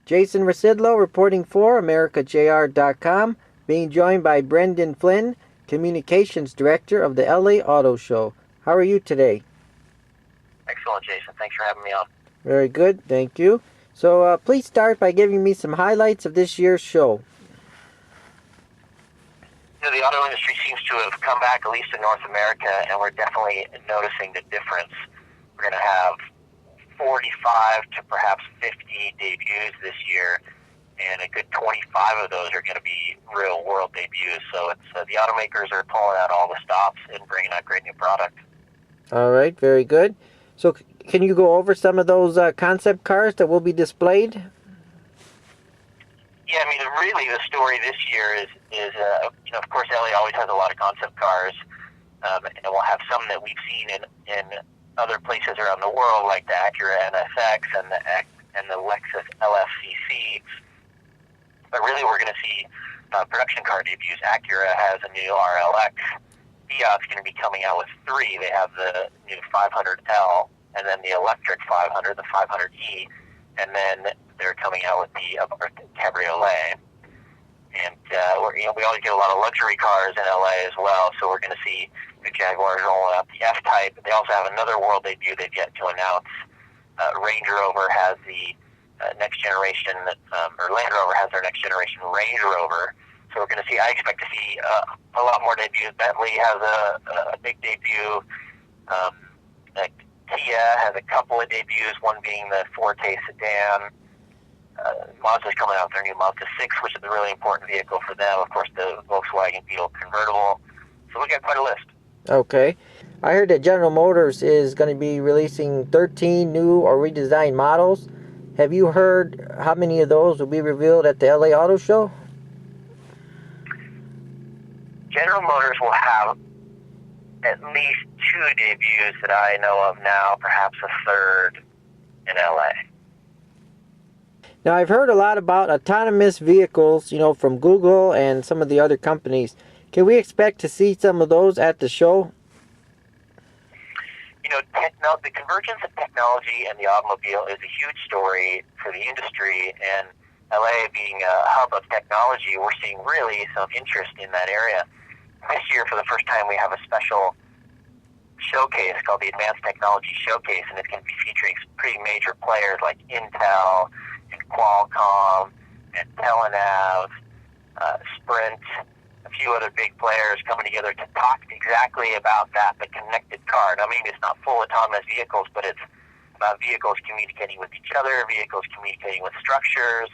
Jason Rzucidlo reporting for AmericaJR.com, being joined by Brendan Flynn, Communications Director of the LA Auto Show. How are you today? Excellent, Jason. Thanks for having me on. Very good, thank you. So please start by giving me some highlights of this year's show. The auto industry seems to have come back, at least in North America, and we're definitely noticing the difference. We're going to have 45 to perhaps 50 debuts this year, and a good 25 of those are going to be real-world debuts. So it's the automakers are pulling out all the stops and bringing out great new product. All right, very good. So can you go over some of those concept cars that will be displayed? Yeah, I mean, really the story this year is of course, LA always has a lot of concept cars, and we'll have some that we've seen in other places around the world, like the Acura NSX and the Lexus LFCC. But really, we're going to see production car debuts. Acura has a new RLX. Fiat's going to be coming out with 3. They have the new 500L, and then the electric 500, the 500E, and then they're coming out with the Cabriolet. And we always get a lot of luxury cars in LA as well, so we're going to see the Jaguars rolling out the F-Type. They also have another world debut they've yet to announce. Range Rover has the next generation, or Land Rover has their next generation Range Rover. So we're going to see, I expect to see a lot more debuts. Bentley has a big debut. Kia has a couple of debuts, one being the Forte sedan. Mazda's coming out with their new Mazda 6, which is a really important vehicle for them. Of course, the Volkswagen Beetle convertible. So we got quite a list. Okay. I heard that General Motors is going to be releasing 13 new or redesigned models. Have you heard how many of those will be revealed at the LA Auto Show? General Motors will have at least 2 debuts that I know of now, perhaps a third in LA. Now, I've heard a lot about autonomous vehicles, from Google and some of the other companies. Can we expect to see some of those at the show? The convergence of technology and the automobile is a huge story for the industry, and LA being a hub of technology, we're seeing really some interest in that area. This year, for the first time, we have a special showcase called the Advanced Technology Showcase, and it's going to be featuring pretty major players like Intel and Qualcomm and Telenav, Sprint, a few other big players coming together to talk exactly about that, the connected car. Now, maybe it's not full autonomous vehicles, but it's about vehicles communicating with each other, vehicles communicating with structures.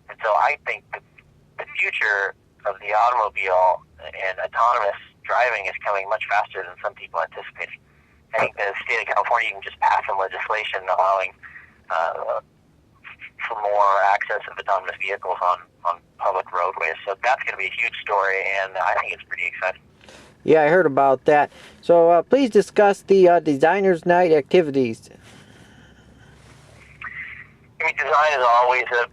And so I think the future of the automobile and autonomous driving is coming much faster than some people anticipated. I think the state of California can just pass some legislation allowing for more access of autonomous vehicles on public roadways. So that's going to be a huge story, and I think it's pretty exciting. Yeah, I heard about that. So please discuss the Designers Night activities. I mean, design is always a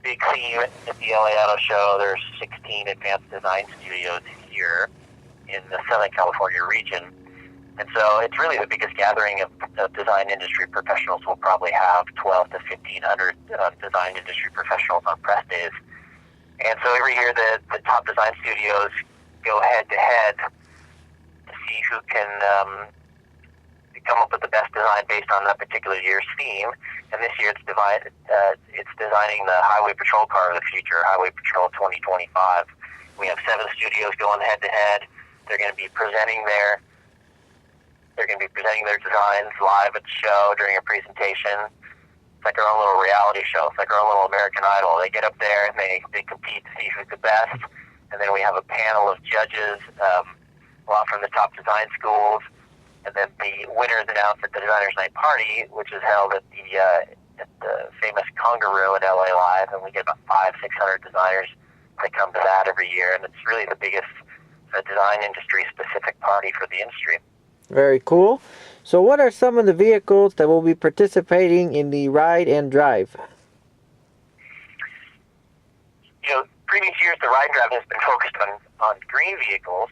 big theme at the LA Auto Show. There's 16 advanced design studios here in the Southern California region. And so it's really the biggest gathering of design industry professionals. We'll probably have 12 to 1,500 design industry professionals on press days. And so every year the top design studios go head-to-head to see who can come up with the best design based on that particular year's theme. And this year it's designing the Highway Patrol car of the future, Highway Patrol 2025. We have 7 studios going head-to-head. They're going to be presenting their designs live at the show during a presentation. It's like our own little reality show. It's like our own little American Idol. They get up there and they compete to see who's the best. And then we have a panel of judges, a lot from the top design schools. And then the winner is announced at the Designers Night Party, which is held at the famous Congaroo in LA Live. And we get about 500-600 designers that come to that every year. And it's really the biggest design industry-specific party for the industry. Very cool. So what are some of the vehicles that will be participating in the Ride and Drive? Previous years the Ride and Drive has been focused on green vehicles,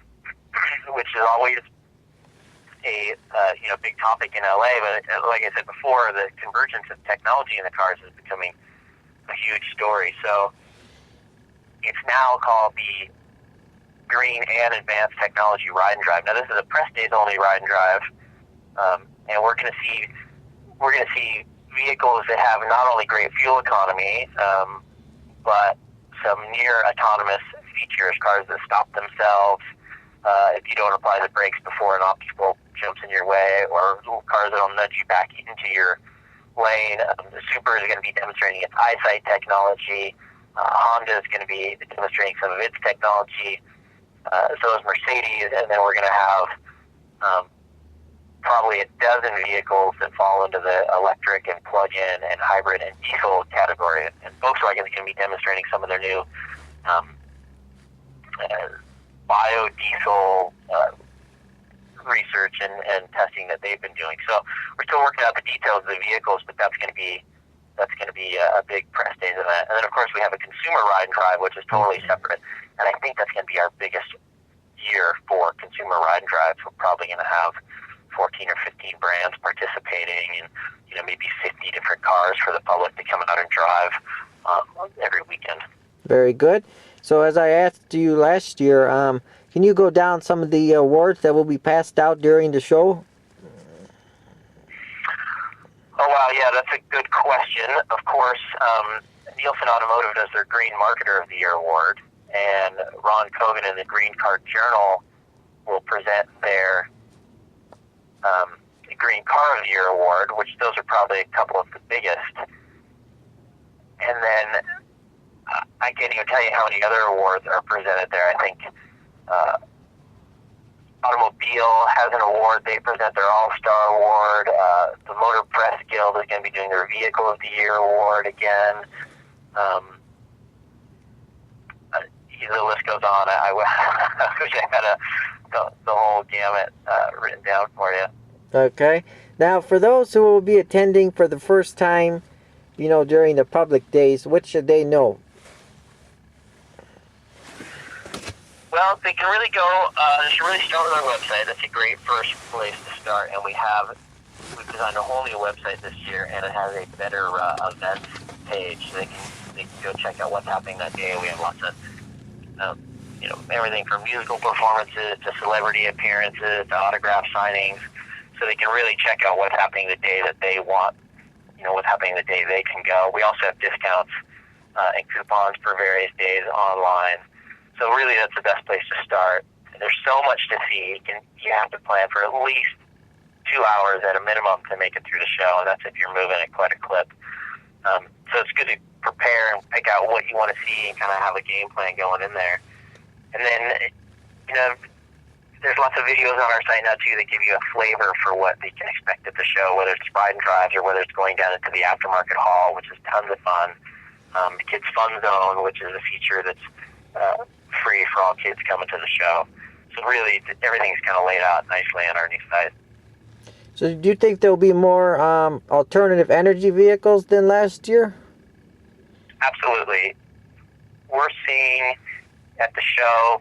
which is always a big topic in LA. But like I said before, the convergence of technology in the cars is becoming a huge huge story. So it's now called the Green and Advanced Technology Ride and Drive. Now, this is a press days only ride and drive, and we're going to see vehicles that have not only great fuel economy, but some near autonomous features, cars that stop themselves if you don't apply the brakes before an obstacle jumps in your way, or cars that will nudge you back into your lane. The Super is going to be demonstrating its eyesight technology. Honda is going to be demonstrating some of its technology. So is Mercedes, and then we're going to have probably a dozen vehicles that fall into the electric and plug-in and hybrid and diesel category. And Volkswagen is going to be demonstrating some of their new biodiesel research and testing that they've been doing. So we're still working out the details of the vehicles, but that's going to be a big press days event. And then of course we have a consumer ride and drive, which is totally separate. And I think that's going to be our biggest year for consumer ride and drives. We're probably going to have 14 or 15 brands participating, and maybe 50 different cars for the public to come out and drive every weekend. Very good. So as I asked you last year, can you go down some of the awards that will be passed out during the show? Oh, wow, yeah, that's a good question. Of course, Nielsen Automotive does their Green Marketer of the Year award, and Ron Kogan in the Green Car Journal will present their Green Car of the Year award, which those are probably a couple of the biggest. And then I can't even tell you how many other awards are presented there. I think Automobile has an award. They present their All-Star Award. The Motor Press Guild is going to be doing their Vehicle of the Year award again. The list goes on. I wish I had the whole gamut written down for you. Okay. Now, for those who will be attending for the first time, during the public days, what should they know? Well, they can really go, they should really start with our website. That's a great first place to start. And we've designed a whole new website this year, and it has a better events page. So they can go check out what's happening that day. We have lots of, everything from musical performances to celebrity appearances to autograph signings. So they can really check out what's happening the day that they want, what's happening the day they can go. We also have discounts and coupons for various days online. So really that's the best place to start. There's so much to see. You have to plan for at least 2 hours at a minimum to make it through the show, and that's if you're moving at quite a clip. So it's good to prepare and pick out what you want to see and kind of have a game plan going in there. And then, there's lots of videos on our site now, too, that give you a flavor for what they can expect at the show, whether it's ride and drives or whether it's going down into the aftermarket hall, which is tons of fun. The Kids Fun Zone, which is a feature that's free for all kids coming to the show. So really, everything's kind of laid out nicely on our new site. So do you think there'll be more alternative energy vehicles than last year? Absolutely. We're seeing at the show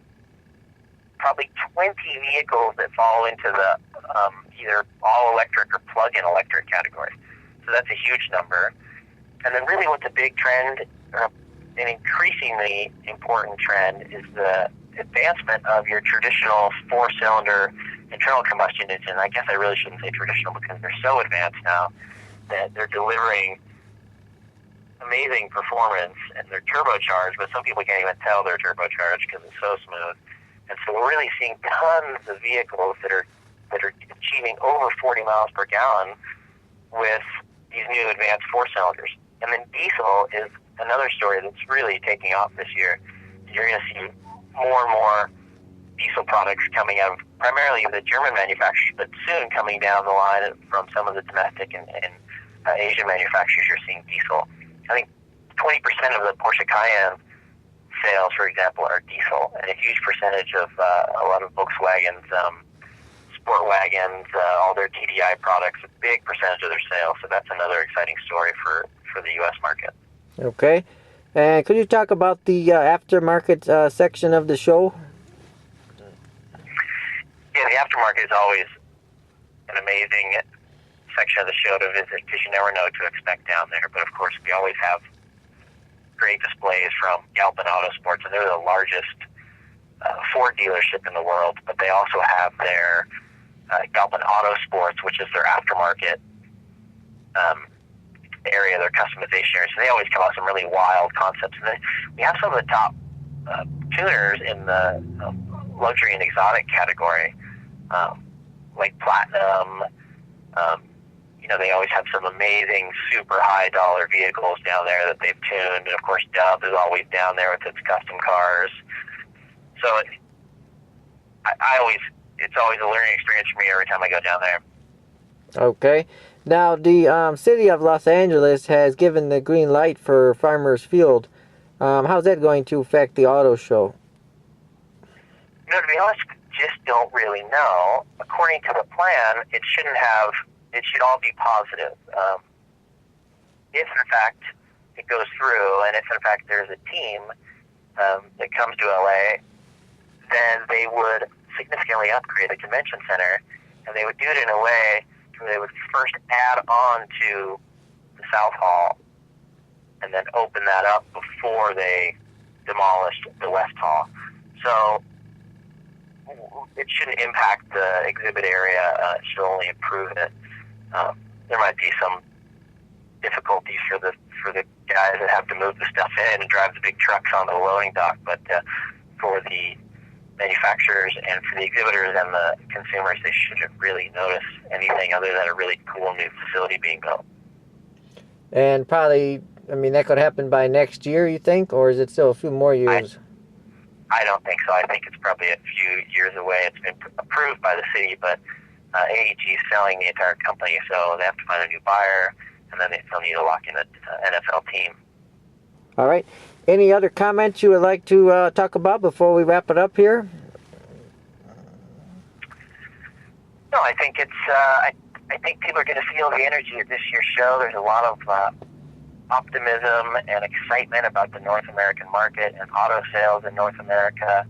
probably 20 vehicles that fall into the either all-electric or plug-in electric category. So that's a huge number. And then really what's a big trend, an increasingly important trend, is the advancement of your traditional four-cylinder internal combustion engine. I guess I really shouldn't say traditional because they're so advanced now that they're delivering amazing performance, and they're turbocharged, but some people can't even tell they're turbocharged because it's so smooth. And so we're really seeing tons of vehicles that are achieving over 40 miles per gallon with these new advanced four cylinders. And then diesel is another story that's really taking off this year. You're going to see more and more diesel products coming out of primarily the German manufacturers, but soon coming down the line from some of the domestic and Asian manufacturers. You're seeing diesel. I think 20% of the Porsche Cayenne sales, for example, are diesel, and a huge percentage of a lot of Volkswagen's sport wagons, all their TDI products, a big percentage of their sales. So that's another exciting story for the U.S. market. Okay. And could you talk about the aftermarket section of the show? Yeah, the aftermarket is always an amazing section of the show to visit because you never know what to expect down there. But of course, we always have great displays from Galpin Auto Sports, and they're the largest Ford dealership in the world, but they also have their Galpin Auto Sports, which is their aftermarket area, their customization area. So they always come out with some really wild concepts. And then we have some of the top tuners in the luxury and exotic category, like Platinum. They always have some amazing, super high dollar vehicles down there that they've tuned. And of course, Dub is always down there with its custom cars. So it's always a learning experience for me every time I go down there. Okay. Now, the city of Los Angeles has given the green light for Farmers Field. How's that going to affect the auto show? To be honest, just don't really know. According to the plan, it should all be positive. If in fact it goes through, and if in fact there's a team that comes to LA, then they would significantly upgrade the convention center, and they would do it in a way where they would first add on to the South Hall and then open that up before they demolished the West Hall. So it shouldn't impact the exhibit area. It should only improve it. There might be some difficulties for the guys that have to move the stuff in and drive the big trucks onto the loading dock, but for the manufacturers and for the exhibitors and the consumers, they shouldn't really notice anything other than a really cool new facility being built. And probably, that could happen by next year, you think, or is it still a few more years? I don't think so. I think it's probably a few years away. It's been approved by the city, but AEG is selling the entire company, so they have to find a new buyer, and then they still need to lock in an NFL team. All right. Any other comments you would like to talk about before we wrap it up here? No, I think it's. I think people are going to feel the energy at this year's show. There's a lot of optimism and excitement about the North American market and auto sales in North America,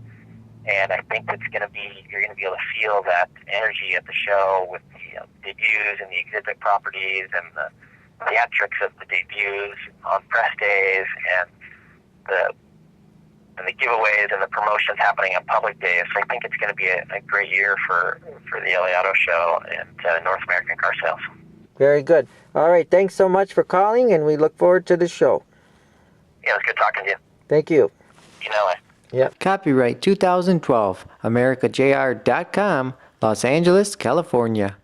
and I think you're going to be able to feel that energy at the show with the debuts and the exhibit properties and the theatrics of the debuts on press days and the giveaways and the promotions happening on public days. So I think it's going to be a great year for the LA Auto Show and North American car sales. Very good. All right. Thanks so much for calling, and we look forward to the show. Yeah, it was good talking to you. Thank you. You know it. Yep. Copyright 2012, AmericaJR.com, Los Angeles, California.